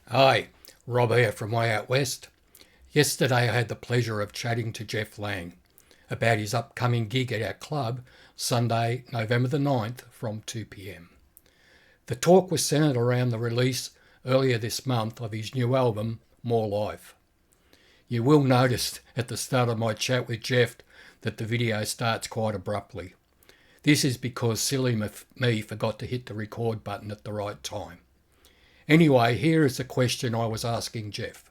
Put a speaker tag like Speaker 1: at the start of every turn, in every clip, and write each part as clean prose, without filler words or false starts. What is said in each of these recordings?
Speaker 1: Hi, Rob here from Way Out West. Yesterday I had the pleasure of chatting to Jeff Lang about his upcoming gig at our club Sunday, November the 9th from 2 p.m. The talk was centered around the release earlier this month of his new album, More Life. You will notice at the start of my chat with Jeff that the video starts quite abruptly. This is because silly me forgot to hit the record button at the right time. Anyway, here is the question I was asking Jeff.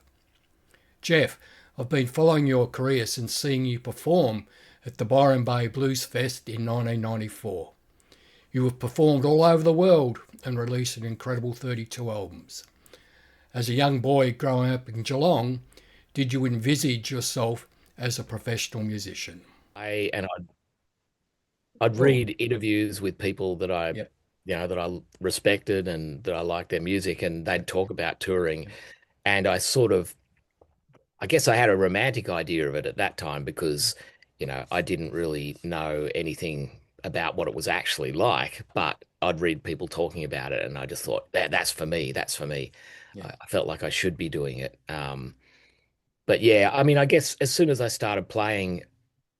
Speaker 1: Jeff, I've been following your career since seeing you perform at the Byron Bay Blues Fest in 1994. You have performed all over the world and released an incredible 32 albums. As a young boy growing up in Geelong, did you envisage yourself as a professional musician?
Speaker 2: I'd
Speaker 1: Well,
Speaker 2: read interviews with people that
Speaker 1: yep,
Speaker 2: that I respected and that I liked their music, and they'd talk about touring. And I guess I had a romantic idea of it at that time because, I didn't really know anything about what it was actually like, but I'd read people talking about it, and I just thought that's for me. That's for me.
Speaker 1: yeah.
Speaker 2: I felt like I should be doing it. But yeah, I mean, I guess as soon as I started playing,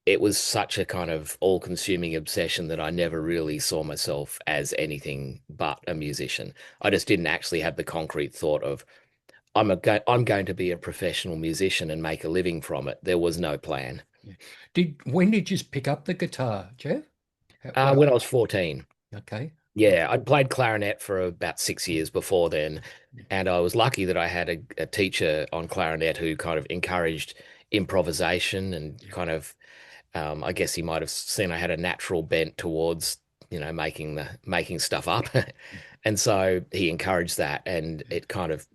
Speaker 2: it was such a kind of all-consuming obsession that I never really saw myself as anything but a musician. I just didn't actually have the concrete thought of I'm going to be a professional musician and make a living from it. There was no plan.
Speaker 1: Yeah. When did you pick up the guitar, Jeff?
Speaker 2: When I was 14,
Speaker 1: Okay.
Speaker 2: yeah, I'd played clarinet for about 6 years before then, and I was lucky that I had a teacher on clarinet who kind of encouraged improvisation and
Speaker 1: Yeah.
Speaker 2: kind of I guess he might have seen I had a natural bent towards, making stuff up. And so he encouraged that and it kind of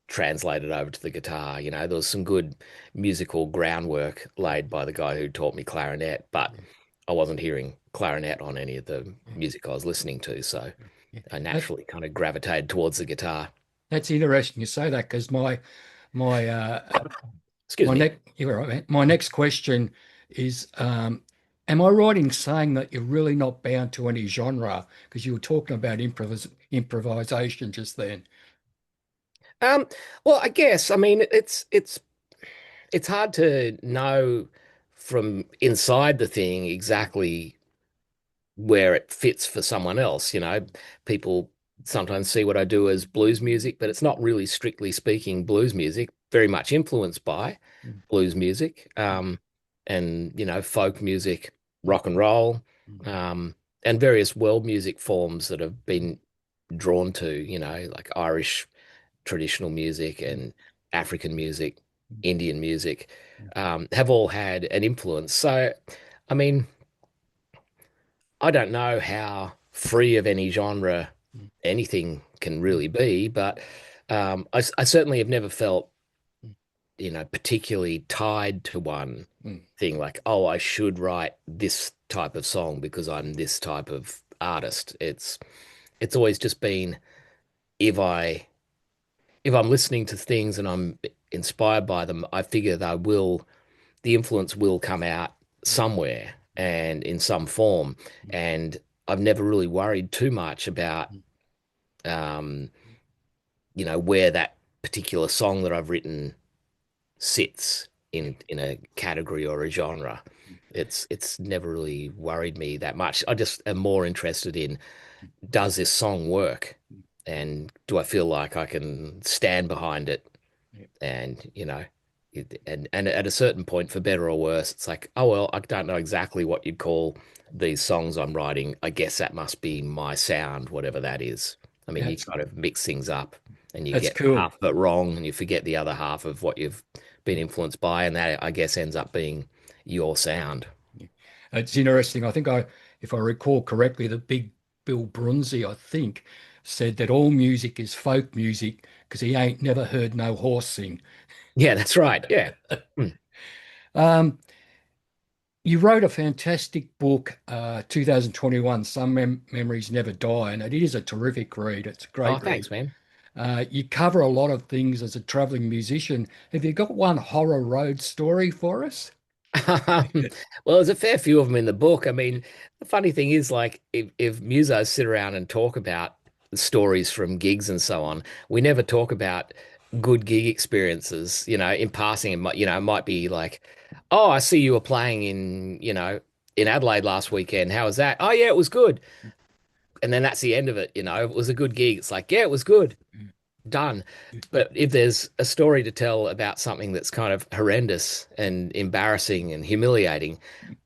Speaker 2: translated over to the guitar. There was some good musical groundwork laid by the guy who taught me clarinet, but
Speaker 1: Yeah.
Speaker 2: I wasn't hearing clarinet on any of the
Speaker 1: Yeah.
Speaker 2: music I was listening to, so
Speaker 1: Yeah.
Speaker 2: I
Speaker 1: That,
Speaker 2: naturally kind of gravitated towards the guitar.
Speaker 1: that's interesting you say that because my
Speaker 2: Excuse
Speaker 1: my
Speaker 2: me.
Speaker 1: next you're right, man. My next question is am I right in saying that you're really not bound to any genre because you were talking about improvisation just then?
Speaker 2: Um, well, I guess, I mean, it's hard to know from inside the thing exactly where it fits for someone else. People sometimes see what I do as blues music, but it's not really strictly speaking blues music, very much influenced by
Speaker 1: Mm,
Speaker 2: blues music,
Speaker 1: mm,
Speaker 2: and, folk music, rock and roll,
Speaker 1: mm,
Speaker 2: and various world music forms that have been drawn to, like Irish traditional music
Speaker 1: mm,
Speaker 2: and African music,
Speaker 1: mm,
Speaker 2: Indian music,
Speaker 1: mm,
Speaker 2: have all had an influence. So, I mean, I don't know how free of any genre
Speaker 1: mm,
Speaker 2: anything can
Speaker 1: mm,
Speaker 2: really be, but I certainly have never felt,
Speaker 1: mm,
Speaker 2: particularly tied to one
Speaker 1: mm,
Speaker 2: thing like, oh, I should write this type of song because I'm this type of artist. It's always just been if I if I'm listening to things and I'm inspired by them, I figure the influence will come out
Speaker 1: mm,
Speaker 2: somewhere and in some form. And I've never really worried too much about,
Speaker 1: mm,
Speaker 2: um, where that particular song that I've written sits
Speaker 1: yeah,
Speaker 2: in a category or a genre. It's never really worried me that much. I just am more interested in, does this song work? And do I feel like I can stand behind it?
Speaker 1: yeah.
Speaker 2: And and at a certain point, for better or worse, it's like, oh well, I don't know exactly what you'd call these songs I'm writing. I guess that must be my sound, whatever that is. I mean, you
Speaker 1: That's
Speaker 2: kind of mix things up and you
Speaker 1: that's
Speaker 2: get
Speaker 1: cool.
Speaker 2: half of it wrong and you forget the other half of what you've been influenced by, and that I guess ends up being your sound.
Speaker 1: Yeah. It's interesting. If I recall correctly, the big Bill Brunzi, I think, said that all music is folk music because he ain't never heard no horse sing.
Speaker 2: Yeah, that's right. Yeah. Hmm.
Speaker 1: Um, you wrote a fantastic book, 2021, Some Memories Never Die, and it is a terrific read. It's a
Speaker 2: Oh,
Speaker 1: great read.
Speaker 2: thanks, man.
Speaker 1: You cover a lot of things as a traveling musician. Have you got one horror road story for us?
Speaker 2: Um, well, there's a fair few of them in the book. I mean, the funny thing is, like, if musos sit around and talk about stories from gigs and so on, we never talk about good gig experiences, in passing. It might be like, oh, I see you were playing in Adelaide last weekend. How was that? Oh, yeah, it was good. And then that's the end of it. It was a good gig. It's like, yeah, it was good. Done. But if there's a story to tell about something that's kind of horrendous and embarrassing and humiliating,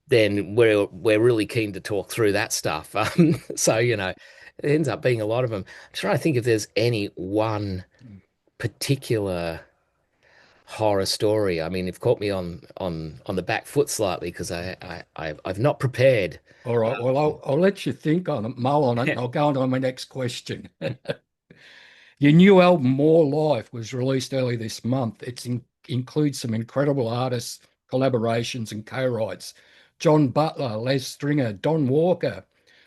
Speaker 2: then we're really keen to talk through that stuff. So, it ends up being a lot of them. I'm trying to think if there's any one particular horror story. I mean, you've caught me on the back foot slightly because I've not prepared.
Speaker 1: All right. Well, I'll let you think on it, mull on it, and I'll go on to my next question. Your new album, More Life, was released early this month. Includes some incredible artists, collaborations, and co-writes. John Butler, Les Stringer, Don Walker,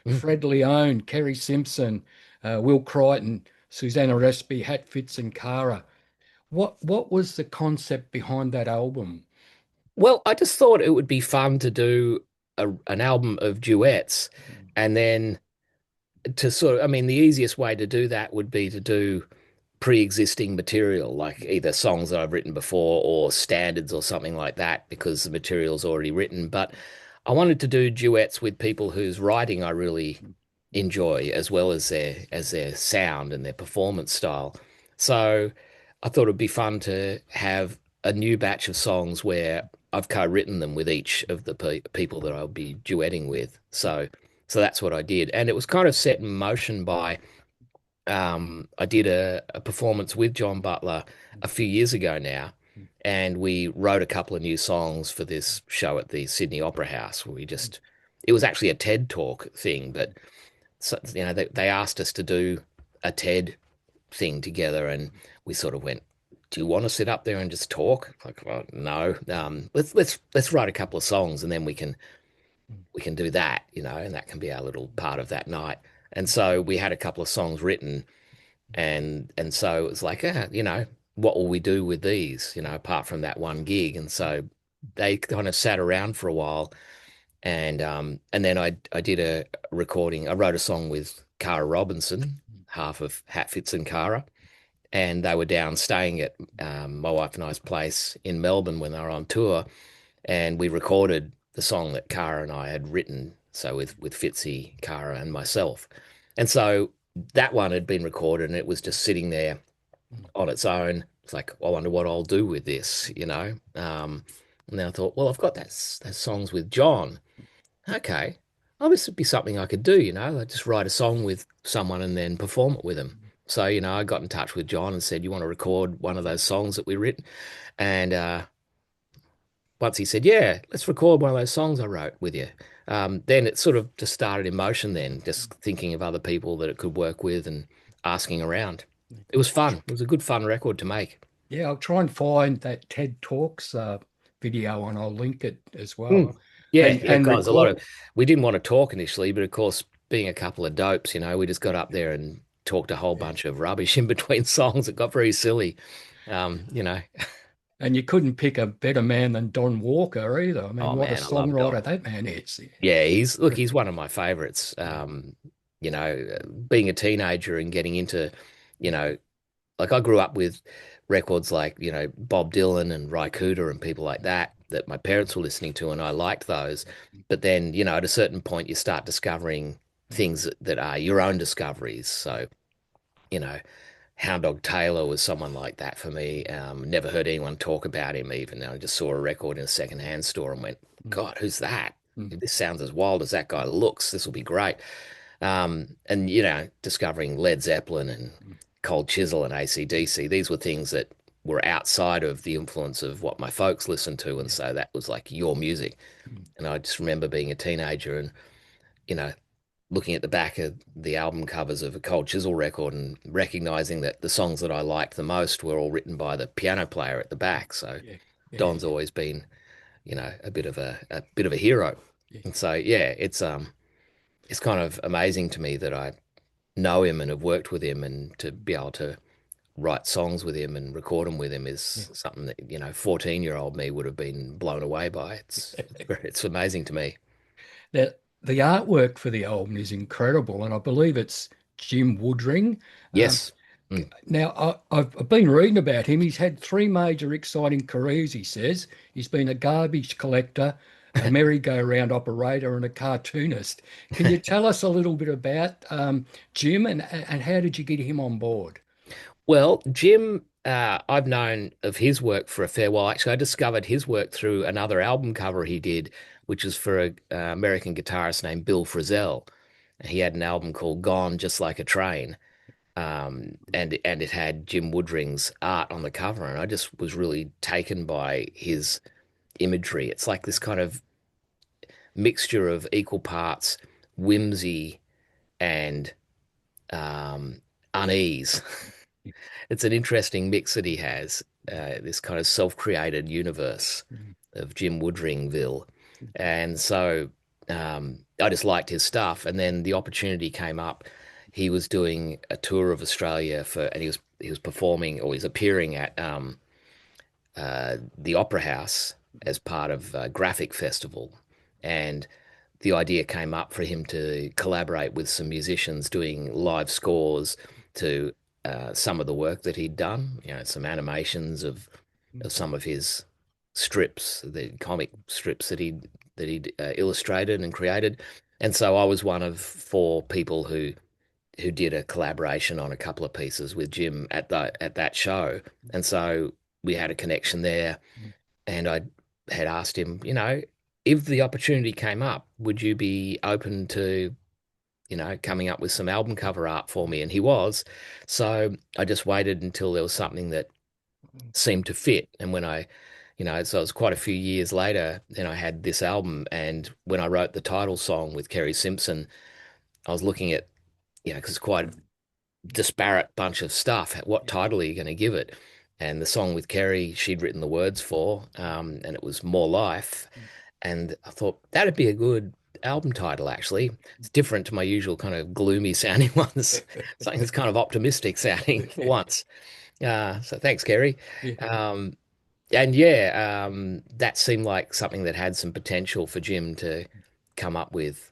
Speaker 2: Mm.
Speaker 1: Fred Leone, Kerry Simpson, Will Crichton, Susanna Respi, Hatfits, and Cara. What was the concept behind that album?
Speaker 2: Well, I just thought it would be fun to do an album of duets, and then to I mean, the easiest way to do that would be to do pre-existing material, like either songs that I've written before or standards or something like that, because the material's already written. But I wanted to do duets with people whose writing I really enjoy, as well as their sound and their performance style. So I thought it'd be fun to have a new batch of songs where I've co-written them with each of the people that I'll be duetting with. So that's what I did, and it was kind of set in motion by I did a performance with John Butler a few years ago now, and we wrote a couple of new songs for this show at the Sydney Opera House. It was actually a TED Talk thing, but so, they asked us to do a TED thing together, and we sort of went, "Do you want to sit up there and just talk?" Like, well, no. Let's write a couple of songs, and then we can do that, and that can be our little part of that night. And so we had a couple of songs written, and so it was like, what will we do with these, apart from that one gig? And so they kind of sat around for a while, and then I did a recording. I wrote a song with Cara Robinson, half of Hatfits and Cara, and they were down staying at my wife and I's place in Melbourne when they were on tour, and we recorded the song that Cara and I had written. So with Fitzy, Cara, and myself, and so that one had been recorded, and it was just sitting there on its own. It's like, I wonder what I'll do with this. And then I thought, well, I've got those songs with John. Okay, oh, this would be something I could do. I just write a song with someone and then perform it with them. So, I got in touch with John and said, you want to record one of those songs that we written? And once he said, yeah, let's record one of those songs I wrote with you. Then it sort of just started in motion then, just thinking of other people that it could work with and asking around. It was fun. It was a good fun record to make.
Speaker 1: Yeah, I'll try and find that TED Talks video and I'll link it as
Speaker 2: Mm.
Speaker 1: well.
Speaker 2: Yeah,
Speaker 1: And
Speaker 2: yeah,
Speaker 1: and
Speaker 2: guys,
Speaker 1: record.
Speaker 2: we didn't want to talk initially, but of course, being a couple of dopes, we just got up there and talked a whole
Speaker 1: Yeah.
Speaker 2: bunch of rubbish in between songs. It got very silly. Um, you know,
Speaker 1: And you couldn't pick a better man than Don Walker either. I mean,
Speaker 2: oh
Speaker 1: what a
Speaker 2: man, I love
Speaker 1: songwriter
Speaker 2: Don.
Speaker 1: that man is.
Speaker 2: Yeah, he's one of my favorites. Being a teenager and getting into, you know, like I grew up with records like, Bob Dylan and Ry Cooder and people like that my parents were listening to, and I liked those. But then, at a certain point, you start discovering things that are your own discoveries. So, you know, Hound Dog Taylor was someone like that for me. Never heard anyone talk about him even. I just saw a record in a secondhand store and went, God, who's that?
Speaker 1: Mm.
Speaker 2: If this sounds as wild as that guy looks, this will be great. And discovering Led Zeppelin and Cold Chisel and AC/DC, these were things that were outside of the influence of what my folks listened to, and
Speaker 1: Yeah.
Speaker 2: so that was like your music.
Speaker 1: Mm.
Speaker 2: And I just remember being a teenager and you know looking at the back of the album covers of a Cold Chisel record and recognizing that the songs that I liked the most were all written by the piano player at the back. So
Speaker 1: Yeah. Yeah.
Speaker 2: Don's always been, a bit of a hero.
Speaker 1: Yeah.
Speaker 2: And so yeah, it's kind of amazing to me that I know him and have worked with him, and to be able to write songs with him and record them with him
Speaker 1: Yeah.
Speaker 2: is something that 14-year-old me would have been blown away by. It's amazing to me.
Speaker 1: The artwork for the album is incredible, and I believe it's Jim Woodring. Um,
Speaker 2: Yes. Mm.
Speaker 1: Now, I've been reading about him. He's had three major exciting careers, he says. He's been a garbage collector, a merry-go-round operator, and a cartoonist. Can you tell us a little bit about Jim and how did you get him on board?
Speaker 2: Well, Jim, I've known of his work for a fair while. Actually, I discovered his work through another album cover he did, which is for a American guitarist named Bill Frisell. He had an album called Gone Just Like a Train, and it had Jim Woodring's art on the cover, and I just was really taken by his imagery. It's like this kind of mixture of equal parts whimsy and unease. It's an interesting mix that he has, this kind of self-created universe of Jim Woodringville. And so I just liked his stuff. And then the opportunity came up. He was doing a tour of Australia and he was performing or he's appearing at the Opera House as part of a graphic festival. And the idea came up for him to collaborate with some musicians doing live scores to some of the work that he'd done, some animations of some of his strips, the comic strips that he'd illustrated and created. And so I was one of four people who did a collaboration on a couple of pieces with Jim at that show. And so we had a connection there, and I had asked him, if the opportunity came up, would you be open to, coming up with some album cover art for me? And he was. So I just waited until there was something that seemed to fit. And so it was quite a few years later, then I had this album. And when I wrote the title song with Kerry Simpson, I was looking at, because it's quite a disparate bunch of stuff. What title are you going to give it? And the song with Kerry, she'd written the words for, and it was More Life. And I thought that'd be a good album title, actually. It's different to my usual kind of gloomy sounding ones, something that's kind of optimistic sounding for once. So thanks, Kerry.
Speaker 1: Yeah.
Speaker 2: Um, and yeah, that seemed like something that had some potential for Jim to come up with,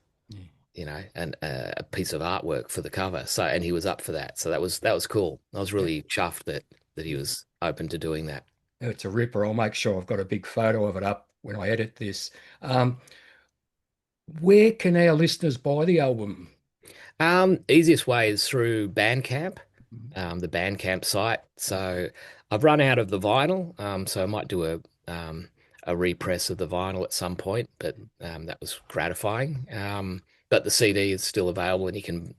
Speaker 2: a piece of artwork for the cover. So, and he was up for that. So that was cool. I was really chuffed that he was open to doing that.
Speaker 1: It's a ripper. I'll make sure I've got a big photo of it up when I edit this. Um, where can our listeners buy the album?
Speaker 2: Easiest way is through Bandcamp,
Speaker 1: Mhm.
Speaker 2: the Bandcamp site. So I've run out of the vinyl, so I might do a repress of the vinyl at some point, but that was gratifying. But the CD is still available, and you can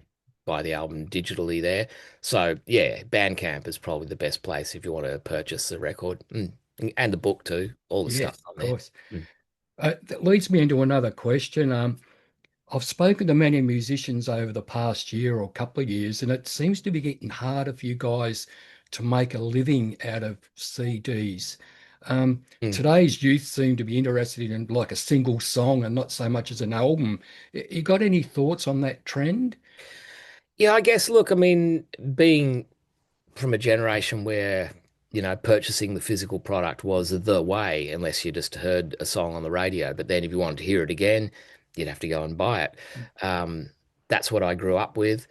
Speaker 2: buy the album digitally there. So yeah, Bandcamp is probably the best place if you want to purchase the record. And the book too, all the
Speaker 1: Yes,
Speaker 2: stuff on
Speaker 1: of
Speaker 2: there.
Speaker 1: course.
Speaker 2: Mm.
Speaker 1: That leads me into another question. I've spoken to many musicians over the past year or couple of years, and it seems to be getting harder for you guys to make a living out of CDs.
Speaker 2: Mm.
Speaker 1: Today's youth seem to be interested in like a single song and not so much as an album. You got any thoughts on that trend?
Speaker 2: Yeah, I guess, look, I mean, being from a generation where, purchasing the physical product was the way, unless you just heard a song on the radio. But then if you wanted to hear it again, you'd have to go and buy it. Um, that's what I grew up with.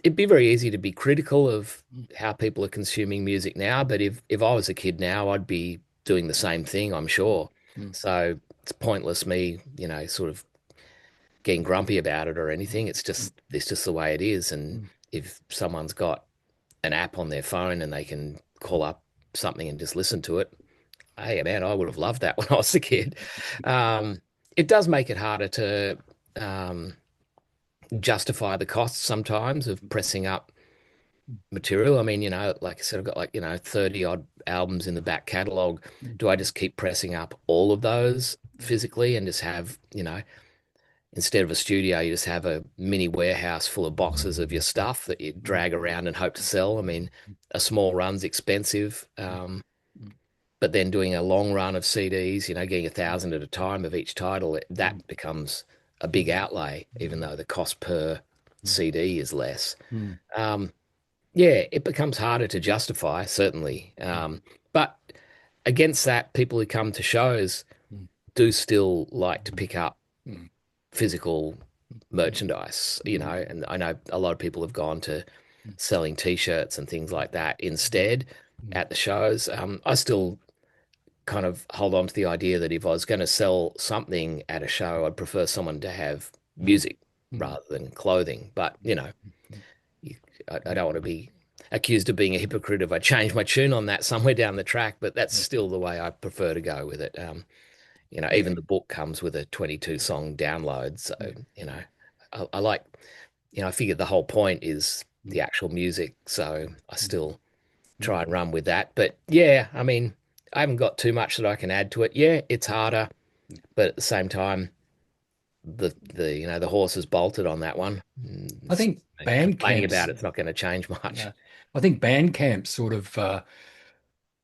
Speaker 2: It'd be very easy to be critical of how people are consuming music now, but if I was a kid now, I'd be doing the same thing, I'm sure.
Speaker 1: Mm,
Speaker 2: So it's pointless me, sort of getting grumpy about it or
Speaker 1: mm,
Speaker 2: anything. It's just the way it is. And
Speaker 1: mm,
Speaker 2: if someone's got an app on their phone and they can call up something and just listen to it, hey man, I would have loved that when I was a kid. Um, it does make it harder to um, justify the costs sometimes of pressing up material. I mean, like I said, I've got like, 30 odd albums in the back catalog.
Speaker 1: mm,
Speaker 2: Do I just keep pressing up all of those physically and just have, instead of a studio, you just have a mini warehouse full of boxes of your stuff that you
Speaker 1: mm,
Speaker 2: drag around and hope to sell? I mean, a small run's expensive.
Speaker 1: mm, mm,
Speaker 2: But then doing a long run of CDs, getting 1,000 at a time of each title,
Speaker 1: mm,
Speaker 2: that becomes a big outlay, even though the cost per
Speaker 1: mm,
Speaker 2: CD is less.
Speaker 1: mm,
Speaker 2: Um, yeah, it becomes harder to justify, certainly. But against that, people who come to shows
Speaker 1: mm,
Speaker 2: do still like to
Speaker 1: mm,
Speaker 2: pick up
Speaker 1: mm,
Speaker 2: physical
Speaker 1: mm,
Speaker 2: merchandise,
Speaker 1: mm,
Speaker 2: and I know a lot of people have gone to selling t-shirts and things like that instead at the shows. I still kind of hold on to the idea that if I was going to sell something at a show, I'd prefer someone to have music rather than clothing. But, you, I don't want to be accused of being a hypocrite if I change my tune on that somewhere down the track, but that's still the way I prefer to go with it. Even
Speaker 1: Yeah.
Speaker 2: the book comes with a 22 song download. So, I like, I figure the whole point is the actual music. So I still try and run with that. But yeah, I mean, I haven't got too much that I can add to it. Yeah, it's harder, but at the same time, the horse has bolted on that one.
Speaker 1: I think band
Speaker 2: Complaining
Speaker 1: camps,
Speaker 2: about it's not going to change much.
Speaker 1: yeah, I think band camps sort of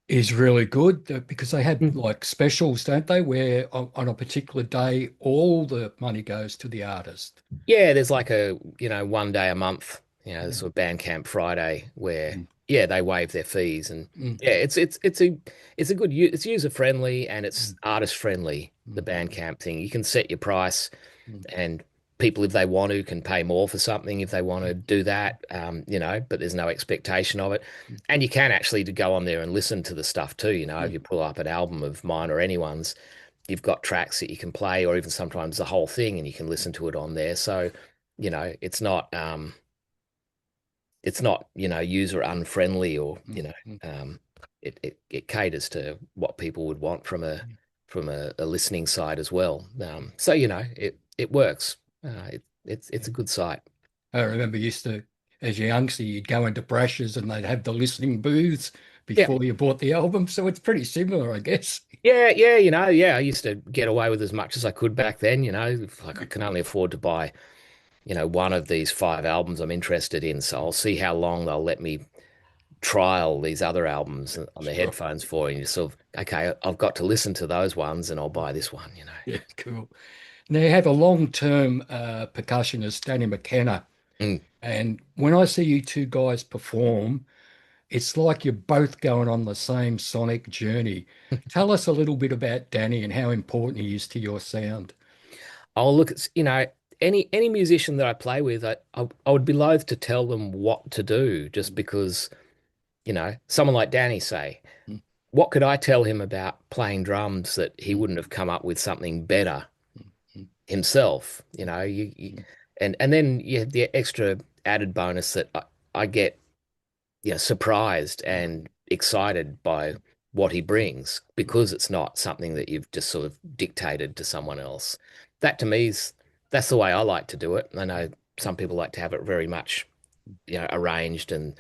Speaker 1: is really good because they have
Speaker 2: Mm.
Speaker 1: like specials, don't they? Where on a particular day, all the money goes to the artist.
Speaker 2: Yeah, there's like a, one day a month,
Speaker 1: Yeah.
Speaker 2: sort of Bandcamp Friday where,
Speaker 1: Mm,
Speaker 2: yeah, they waive their fees and
Speaker 1: mm,
Speaker 2: yeah, it's a good it's user friendly and it's
Speaker 1: mm,
Speaker 2: artist friendly, the
Speaker 1: mm,
Speaker 2: Bandcamp thing. You can set your price
Speaker 1: mm,
Speaker 2: and people, if they want to, can pay more for something if they want to
Speaker 1: mm,
Speaker 2: do that, but there's no expectation of it. And you can actually to go on there and listen to the stuff too, if
Speaker 1: mm,
Speaker 2: you pull up an album of mine or anyone's, you've got tracks that you can play or even sometimes the whole thing and you can listen to it on there. So, it's not, user unfriendly or,
Speaker 1: mm, mm,
Speaker 2: it caters to what people would want from a listening side as well. So, it works. It's
Speaker 1: yeah.
Speaker 2: a good site.
Speaker 1: I remember used to, as a youngster, you'd go into Brashes and they'd have the listening booths
Speaker 2: Yeah.
Speaker 1: before you bought the album. So it's pretty similar, I guess.
Speaker 2: Yeah, yeah, yeah, I used to get away with as much as I could back then, like I can only afford to buy, one of these five albums I'm interested in. So I'll see how long they'll let me trial these other albums on the
Speaker 1: Sure.
Speaker 2: headphones for you. Sort of, okay, I've got to listen to those ones and I'll buy this one.
Speaker 1: Yeah, cool. Now you have a long-term percussionist, Danny McKenna,
Speaker 2: Mm.
Speaker 1: and when I see you two guys perform, it's like you're both going on the same sonic journey. Tell us a little bit about Danny and how important he is to your sound.
Speaker 2: Oh, look, it's, any musician that I play with, I would be loath to tell them what to do just because, someone like Danny, say,
Speaker 1: Mm,
Speaker 2: what could I tell him about playing drums that he
Speaker 1: mm,
Speaker 2: wouldn't have come up with something better
Speaker 1: mm,
Speaker 2: himself? And then you have the extra added bonus that I get, surprised
Speaker 1: mm,
Speaker 2: and excited by what he brings because it's not something that you've just sort of dictated to someone else. That to me is that's the way I like to do it. I know some people like to have it very much, arranged and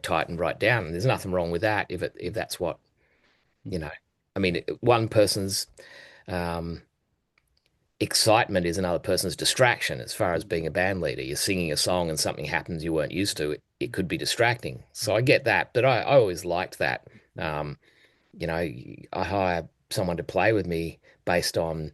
Speaker 2: tightened right down. And there's nothing wrong with that if that's what,
Speaker 1: mm,
Speaker 2: you know. I mean, one person's um excitement is another person's distraction as far as being a band leader. You're singing a song and something happens you weren't used to. It could be distracting. So I get that, but I always liked that. Um, I hire someone to play with me based on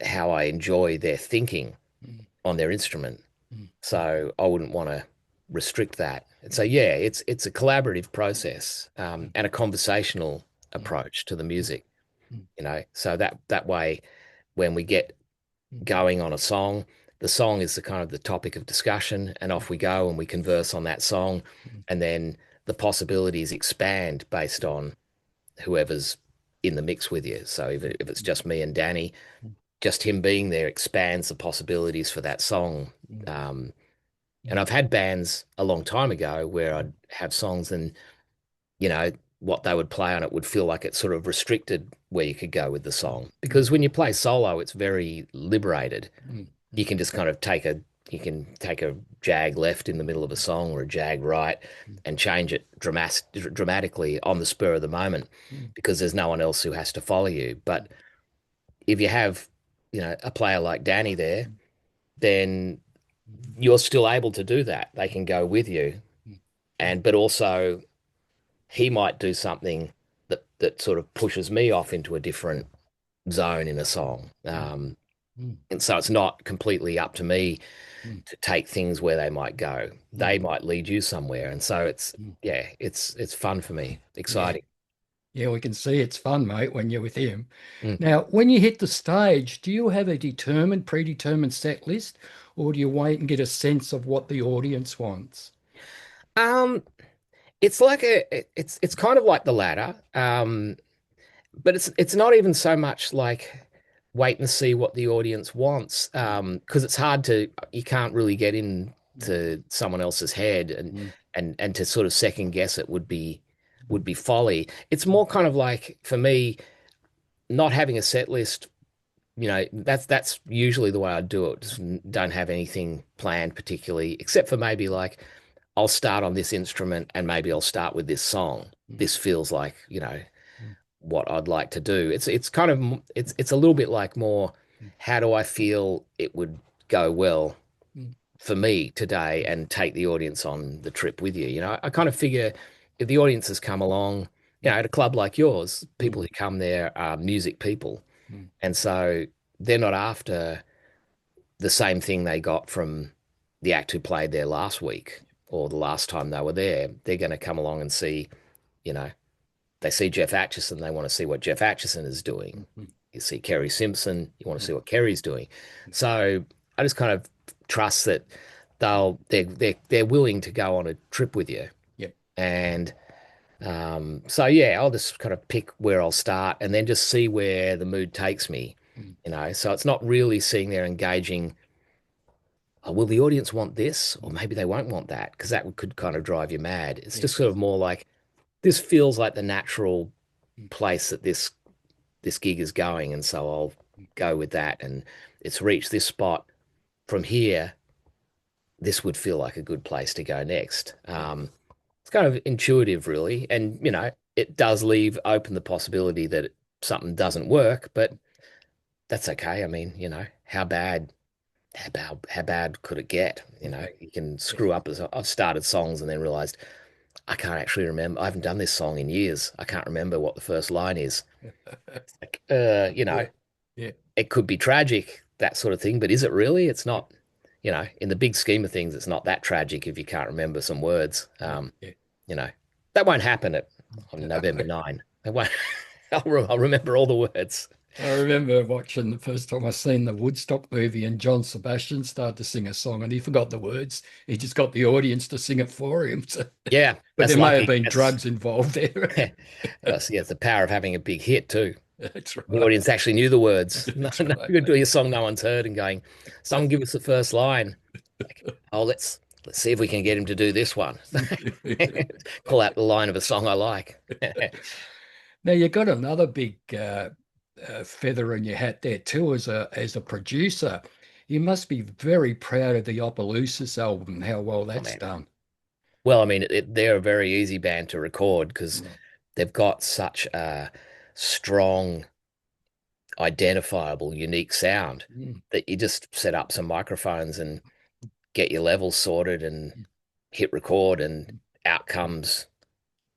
Speaker 2: how I enjoy their thinking
Speaker 1: mm,
Speaker 2: on their instrument.
Speaker 1: mm, mm,
Speaker 2: So I wouldn't want to restrict that. And so yeah, it's a collaborative process
Speaker 1: mm,
Speaker 2: and a conversational
Speaker 1: mm,
Speaker 2: approach to the
Speaker 1: mm,
Speaker 2: music.
Speaker 1: mm,
Speaker 2: So that way, when we get
Speaker 1: mm,
Speaker 2: going on a song. The song is the kind of the topic of discussion, and off we go and we converse on that song,
Speaker 1: mm,
Speaker 2: and then the possibilities expand based on whoever's in the mix with you. So if it's just me and Danny,
Speaker 1: mm,
Speaker 2: just him being there expands the possibilities for that song.
Speaker 1: mm,
Speaker 2: Um,
Speaker 1: mm,
Speaker 2: and I've had bands a long time ago where I'd have songs and you know, what they would play on it would feel like it's sort of restricted where you could go with the
Speaker 1: mm,
Speaker 2: song.
Speaker 1: mm,
Speaker 2: Because when you play solo, it's very liberated.
Speaker 1: mm,
Speaker 2: You
Speaker 1: mm,
Speaker 2: can just kind of take a jag left in the middle of a song or a jag right and change it dramatically on the spur of the moment
Speaker 1: mm,
Speaker 2: because there's no one else who has to follow you. But if you have, a player like Danny there, then you're still able to do that. They can go with you.
Speaker 1: mm, mm,
Speaker 2: But also he might do something that sort of pushes me off into a different zone in a song.
Speaker 1: mm, mm,
Speaker 2: And so it's not completely up to me
Speaker 1: mm,
Speaker 2: to take things where they might go.
Speaker 1: mm,
Speaker 2: They might lead you somewhere. And so it's
Speaker 1: mm.
Speaker 2: yeah, it's fun for me,
Speaker 1: Yeah.
Speaker 2: exciting.
Speaker 1: Yeah, we can see it's fun, mate, when you're with him.
Speaker 2: Mm.
Speaker 1: Now, when you hit the stage, do you have a predetermined set list, or do you wait and get a sense of what the audience wants?
Speaker 2: Um, it's like it's kind of like the latter. But it's not even so much like wait and see what the audience wants, because it's hard to you can't really get into someone else's head
Speaker 1: Mm,
Speaker 2: and to sort of second guess it would be folly. It's more kind of like for me, not having a set list, that's usually the way I do it. Just don't have anything planned particularly, except for maybe like I'll start on this instrument and maybe I'll start with this song.
Speaker 1: mm,
Speaker 2: This feels like,
Speaker 1: mm,
Speaker 2: what I'd like to do. It's kind of it's a little bit like more
Speaker 1: mm,
Speaker 2: how do I feel it would go well
Speaker 1: mm,
Speaker 2: for me today and take the audience on the trip with you. I kind of figure if the audience has come along, at a club like yours,
Speaker 1: mm,
Speaker 2: people who come there are music people.
Speaker 1: mm,
Speaker 2: And so they're not after the same thing they got from the act who played there last week or the last time they were there. They're going to come along and see, you know, they see Jeff Atchison, they want to see what Jeff Atchison is doing.
Speaker 1: mm, mm,
Speaker 2: You see Kerry Simpson, you want to
Speaker 1: mm.
Speaker 2: see what Kerry's doing. So I just kind of trust that they're willing to go on a trip with you.
Speaker 1: Yep.
Speaker 2: And so yeah, I'll just kind of pick where I'll start and then just see where the mood takes me.
Speaker 1: Mm,
Speaker 2: So it's not really sitting there engaging, oh, will the audience want this? Or
Speaker 1: mm.
Speaker 2: maybe they won't want that, because that could kind of drive you mad. It's
Speaker 1: Yeah.
Speaker 2: just sort of more like this feels like the natural
Speaker 1: Mm,
Speaker 2: place that this gig is going, and so I'll
Speaker 1: mm,
Speaker 2: go with that. And it's reached this spot from here. This would feel like a good place to go next.
Speaker 1: yeah.
Speaker 2: It's kind of intuitive, really, and it does leave open the possibility that something doesn't work, but that's okay. I mean, how bad could it get? You can
Speaker 1: Yeah.
Speaker 2: screw up. As I've started songs and then realized I can't actually remember. I haven't done this song in years. I can't remember what the first line is. Like,
Speaker 1: Yeah. Yeah.
Speaker 2: it could be tragic, that sort of thing, but is it really? It's not, in the big scheme of things, it's not that tragic if you can't remember some words.
Speaker 1: Yeah. Yeah.
Speaker 2: You know, that won't happen on November 9. It won't. I'll remember all the words.
Speaker 1: I remember watching the first time I seen the Woodstock movie and John Sebastian started to sing a song and he forgot the words. He just got the audience to sing it for him. So,
Speaker 2: Yeah,
Speaker 1: but
Speaker 2: that's
Speaker 1: there may have
Speaker 2: lucky.
Speaker 1: been drugs involved there.
Speaker 2: Yeah, it's the power of having a big hit too.
Speaker 1: That's
Speaker 2: The
Speaker 1: right.
Speaker 2: audience actually knew the words. No,
Speaker 1: That's
Speaker 2: no,
Speaker 1: right.
Speaker 2: you could do a song no one's heard and going, someone give us the first line. Like, oh, let's see if we can get him to do this one. Call out the line of a song I like.
Speaker 1: Now you got another big feather in your hat there too as a producer. You must be very proud of the Opelousas album, and how well
Speaker 2: Oh
Speaker 1: that's
Speaker 2: man.
Speaker 1: done.
Speaker 2: Well, I mean, they're a very easy band to record because
Speaker 1: Mm,
Speaker 2: they've got such a strong, identifiable, unique sound
Speaker 1: mm,
Speaker 2: that you just set up some microphones and get your levels sorted and hit record, and out comes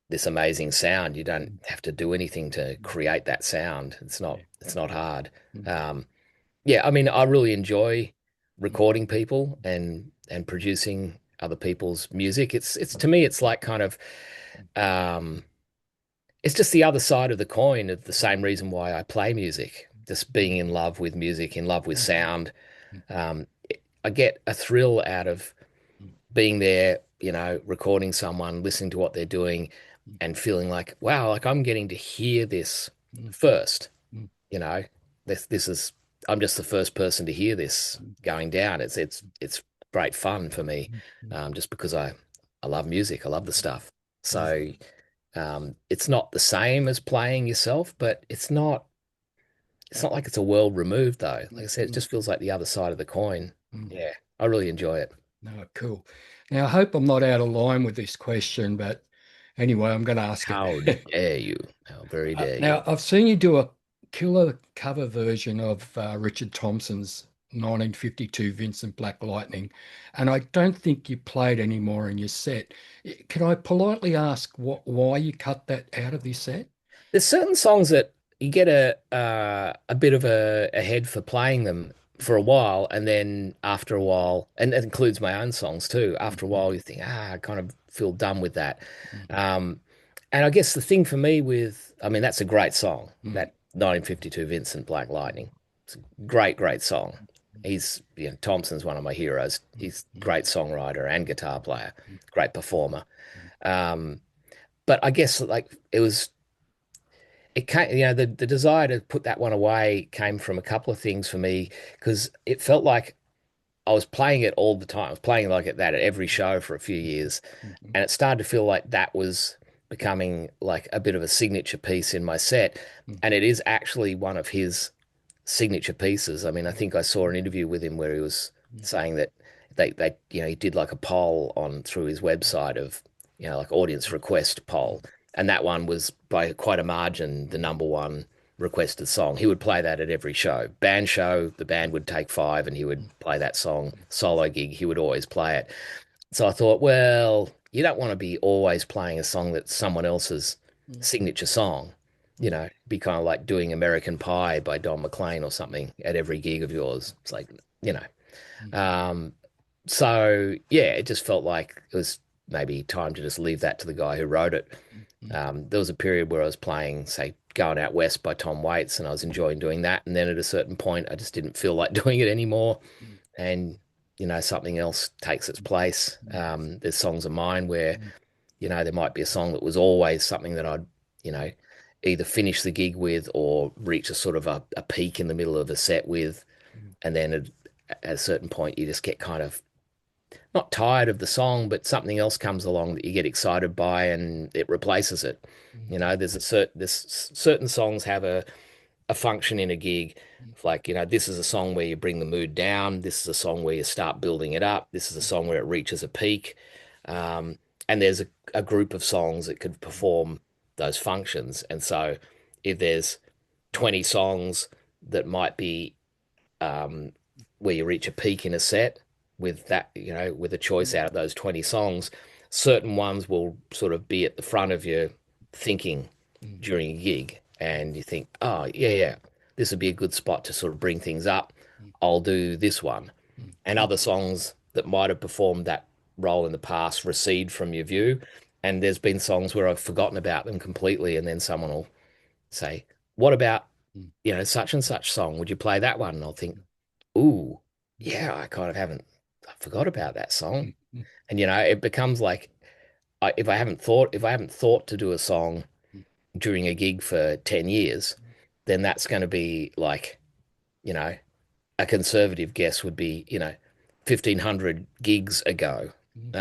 Speaker 2: this amazing sound. You don't
Speaker 1: mm,
Speaker 2: have to do anything to
Speaker 1: mm,
Speaker 2: create that sound.
Speaker 1: yeah,
Speaker 2: It's not hard.
Speaker 1: mm,
Speaker 2: Um, yeah, I mean, I really enjoy
Speaker 1: mm,
Speaker 2: recording people and producing other people's music. It's to me, it's like kind of um, it's just the other side of the coin of the same reason why I play music. Just being in love with music, in love with
Speaker 1: mm,
Speaker 2: sound.
Speaker 1: mm,
Speaker 2: Um, I get a thrill out of
Speaker 1: mm,
Speaker 2: being there, recording someone, listening to what they're doing,
Speaker 1: mm,
Speaker 2: and feeling like, wow, like I'm getting to hear this
Speaker 1: mm,
Speaker 2: first.
Speaker 1: mm,
Speaker 2: You know, this is I'm just the first person to hear this
Speaker 1: mm,
Speaker 2: going down. It's great fun for me,
Speaker 1: mm, mm,
Speaker 2: just because I love music, I love the stuff.
Speaker 1: mm,
Speaker 2: So it's not the same as playing yourself, but it's not like it's a world removed though. Like I said, it
Speaker 1: mm,
Speaker 2: just feels like the other side of the coin.
Speaker 1: mm.
Speaker 2: Yeah, I really enjoy it.
Speaker 1: No, cool. Now, I hope I'm not out of line with this question, but anyway, I'm going to ask
Speaker 2: How
Speaker 1: it.
Speaker 2: dare you? How very dare you?
Speaker 1: Now, I've seen you do a killer cover version of Richard Thompson's 1952 Vincent Black Lightning, and I don't think you played any more in your set. Can I politely ask why you cut that out of your set?
Speaker 2: There's certain songs that you get a bit of a head for playing them for a while, and then after a while, and that includes my own songs too. After a
Speaker 1: Mhm,
Speaker 2: while, you think, I kind of feel done with that.
Speaker 1: mhm,
Speaker 2: Um, And I guess the thing for me with, I mean, that's a great song,
Speaker 1: Mm,
Speaker 2: that 1952 Vincent Black Lightning. It's a great, great song. He's, you know, Thompson's one of my heroes.
Speaker 1: mm,
Speaker 2: He's a
Speaker 1: mm,
Speaker 2: great songwriter and guitar player,
Speaker 1: mm,
Speaker 2: great performer.
Speaker 1: mm,
Speaker 2: Um, but I guess like it came, you know, the desire to put that one away came from a couple of things for me because it felt like I was playing it all the time. I was playing like that at every show for a few years,
Speaker 1: mm, mm,
Speaker 2: and it started to feel like that was becoming like a bit of a signature piece in my set.
Speaker 1: mm,
Speaker 2: And it is actually one of his signature pieces. I mean, I think I saw an interview with him where he was
Speaker 1: mm,
Speaker 2: saying that you know, he did like a poll on through his website of, you know, like audience request poll, and that one was by quite a margin the number one requested song. He would play that at every show. Band show, the band would take five and he would play that song. Solo gig, he would always play it. So I thought, well, you don't want to be always playing a song that's someone else's
Speaker 1: mm,
Speaker 2: signature song. You
Speaker 1: mm,
Speaker 2: know, be kind of like doing American Pie by Don McLean or something at every gig of yours. It's like, you know.
Speaker 1: mm,
Speaker 2: Um, so yeah, it just felt like it was maybe time to just leave that to the guy who wrote it.
Speaker 1: mm, mm,
Speaker 2: There was a period where I was playing, say, Going Out West by Tom Waits, and I was enjoying doing that. And then at a certain point, I just didn't feel like doing it anymore.
Speaker 1: mm,
Speaker 2: And, you know, something else takes its place. There's songs of mine where,
Speaker 1: mm,
Speaker 2: you know, there might be a song that was always something that I'd, you know, either finish the gig with or reach a sort of a peak in the middle of a set with.
Speaker 1: mm,
Speaker 2: And then at a certain point, you just get kind of not tired of the song, but something else comes along that you get excited by and it replaces it.
Speaker 1: mm,
Speaker 2: You know, there's certain songs have a function in a gig. Like, you know, this is a song where you bring the mood down. This is a song where you start building it up. This is a song where it reaches a peak. Um, and there's a group of songs that could perform those functions. And so if there's 20 songs that might be um, where you reach a peak in a set with that, you know, with a choice
Speaker 1: mm,
Speaker 2: out of those 20 songs, certain ones will sort of be at the front of your thinking
Speaker 1: mm,
Speaker 2: during a gig. And you think, oh, yeah, yeah, this would be a good spot to sort of bring things up.
Speaker 1: mm,
Speaker 2: I'll do this one.
Speaker 1: mm,
Speaker 2: And other songs that might have performed that role in the past recede from your view. And there's been songs where I've forgotten about them completely. And then someone will say, what about,
Speaker 1: mm,
Speaker 2: you know, such and such song? Would you play that one? And I'll think, ooh, yeah, I kind of haven't, I forgot about that song.
Speaker 1: mm, mm,
Speaker 2: And you know, it becomes like if I haven't thought to do a song
Speaker 1: mm,
Speaker 2: during a gig for 10 years, then that's going to be like, you know, a conservative guess would be, you know, 1,500 gigs ago.
Speaker 1: mm,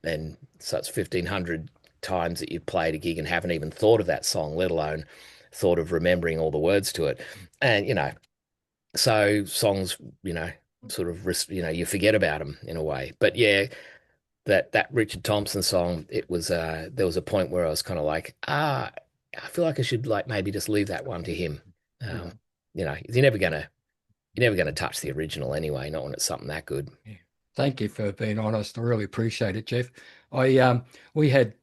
Speaker 2: And so it's 1,500 times that you've played a gig and haven't even thought of that song, let alone thought of remembering all the words to it. And, you know, so songs, you know, sort of, you know, you forget about them in a way. But yeah, that Richard Thompson song, it was there was a point where I was kind of like, I feel like I should like maybe just leave that one to him.
Speaker 1: yeah,
Speaker 2: Um, you know, you're never gonna touch the original anyway, not when it's something that good.
Speaker 1: yeah. Thank you for being honest. I really appreciate it, Jeff. I We had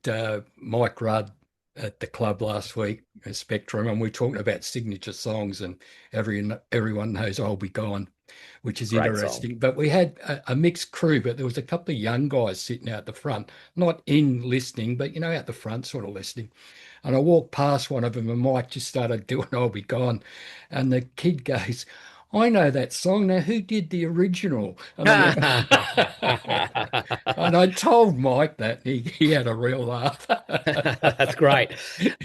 Speaker 1: Mike Rudd at the club last week at Spectrum, and we are talking about signature songs, and everyone knows "I'll Be Gone," which is
Speaker 2: Great song.
Speaker 1: interesting. But we had a mixed crew, but there was a couple of young guys sitting out the front, not in listening, but you know, out the front, sort of listening. And I walked past one of them, and Mike just started doing "I'll Be Gone," and the kid goes, "I know that song. Now, who did the original?" And I went, and I told Mike that, and he had a real laugh.
Speaker 2: That's great.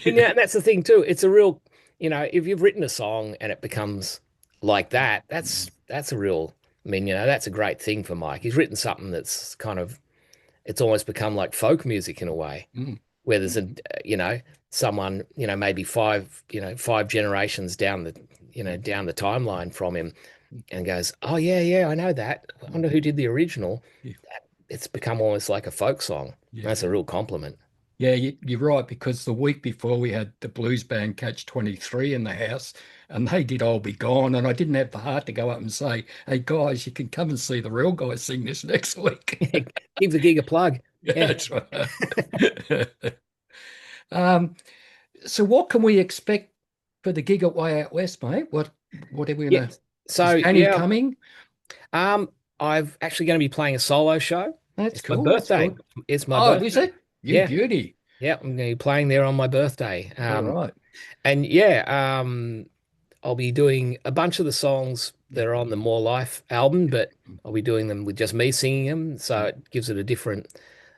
Speaker 2: And yeah, and that's the thing too. It's a real, you know, if you've written a song and it becomes like that, that's a real, I mean, you know, that's a great thing for Mike. He's written something that's kind of, it's almost become like folk music in a way,
Speaker 1: Mm,
Speaker 2: where there's a, you know, someone, you know, maybe five generations down the, you know, down the timeline from him and goes, oh yeah, yeah, I know that. I
Speaker 1: mm,
Speaker 2: wonder who did the original.
Speaker 1: yeah,
Speaker 2: It's become almost like a folk song.
Speaker 1: yeah.
Speaker 2: That's a real compliment.
Speaker 1: Yeah, you're right, because the week before we had the blues band Catch 23 in the house, and they did "I'll Be Gone," and I didn't have the heart to go up and say, "Hey guys, you can come and see the real guys sing this next week."
Speaker 2: Give the gig a plug.
Speaker 1: Yeah,
Speaker 2: Yeah.
Speaker 1: that's right. Um, so what can we expect for the gig at Way Out West, mate? What are we
Speaker 2: Yeah.
Speaker 1: gonna? Is
Speaker 2: So
Speaker 1: Danny
Speaker 2: yeah,
Speaker 1: coming?
Speaker 2: I'm actually going to be playing a solo show.
Speaker 1: That's
Speaker 2: It's my
Speaker 1: cool. That's
Speaker 2: birthday.
Speaker 1: good.
Speaker 2: It's my
Speaker 1: Oh, is
Speaker 2: birthday.
Speaker 1: it? You
Speaker 2: Yeah.
Speaker 1: beauty.
Speaker 2: Yeah, I'm going to be playing there on my birthday.
Speaker 3: All right.
Speaker 2: And yeah, I'll be doing a bunch of the songs that are on the More Life album, but I'll be doing them with just me singing them, so it gives it a different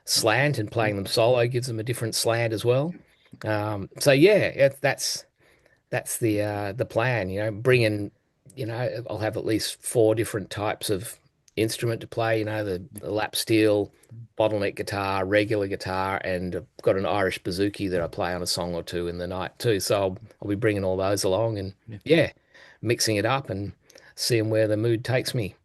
Speaker 2: slant, and playing them solo gives them a different slant as well. So yeah, that's the plan, bring in, I'll have at least four different types of instrument to play, the lap steel, bottleneck guitar, regular guitar, and I've got an Irish bouzouki that I play on a song or two in the night too. So I'll be bringing all those along and
Speaker 3: Yeah.
Speaker 2: yeah, mixing it up and seeing where the mood takes me.